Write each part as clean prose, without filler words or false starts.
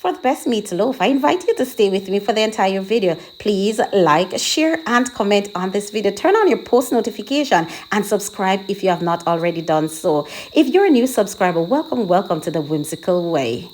For the best meatloaf, I invite you to stay with me for the entire video. Please like, share, and comment on this video. Turn on your post notification and subscribe if you have not already done so. If you're a new subscriber, welcome to the Whimsical Way.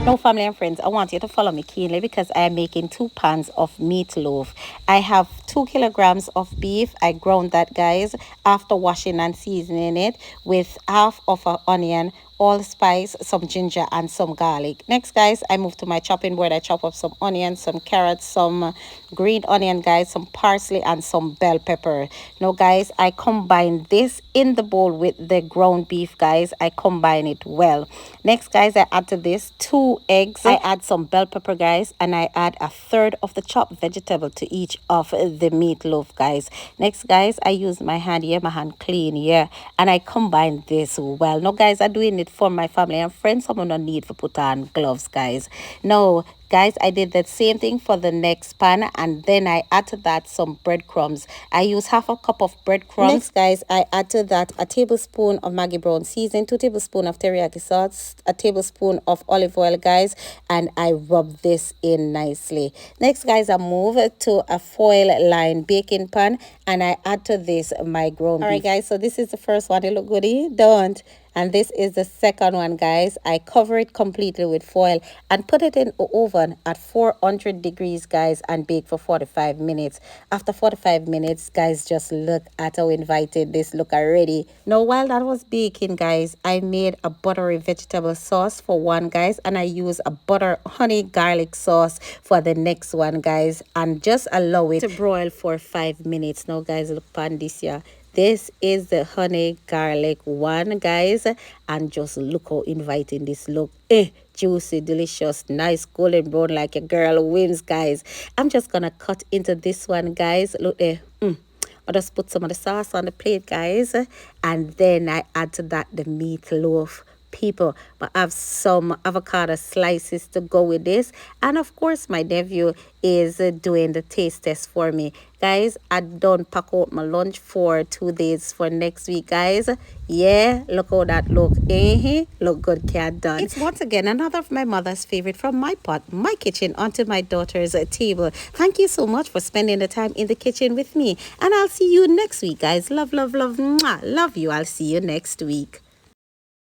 Now, family and friends, I want you to follow me keenly because I am making 2 pans of meatloaf. I have 2 kilograms of beef. I ground that, guys, after washing and seasoning it with half of an onion, allspice, some ginger, and some garlic. Next, guys, I move to my chopping board. I chop up some onions, some carrots, some green onion, guys, some parsley, and some bell pepper. Now, guys, I combine this in the bowl with the ground beef, guys. I combine it well. Next, guys, I add to this 2 eggs. I add some bell pepper, guys, and I add a third of the chopped vegetable to each of the meatloaf, guys. Next, guys, I use my hand here, my hand clean here, and I combine this well. Now, guys, I'm doing it for my family and friends. I'm gonna need to put on gloves, guys. Now, guys, I did the same thing for the next pan, and then I add to that some breadcrumbs. I use half a cup of breadcrumbs. Next, guys, I add to that a tablespoon of Maggi brown seasoning, 2 tablespoons of teriyaki sauce, a tablespoon of olive oil, guys, and I rub this in nicely. Next, guys, I move to a foil lined baking pan, and I add to this my ground beef. All right, guys, so this is the first one. It look goody, don't? And this is the second one, guys. I cover it completely with foil and put it in the oven at 400 degrees, guys, and bake for 45 minutes. After 45 minutes, guys, just look at how invited this look already. Now, while that was baking, guys, I made a buttery vegetable sauce for one, guys, and I use a butter honey garlic sauce for the next one, guys, and just allow it to broil for 5 minutes. Now, guys, look on this here. This is the honey garlic one, guys, and just look how inviting this look. Juicy, delicious, nice golden brown like a girl wins, guys. I'm just gonna cut into this one, guys. Look there. I'll just put some of the sauce on the plate, guys, and then I add to that the meatloaf. People, but I have some avocado slices to go with this, and of course my nephew is doing the taste test for me, guys. I done pack out my lunch for 2 days for next week, guys. Yeah, look how that look. Look good, cat done. It's once again another of my mother's favorite from my pot, my kitchen, onto my daughter's table. Thank you so much for spending the time in the kitchen with me, and I'll see you next week, guys. Love, love, love. Mwah. Love you. I'll see you next week.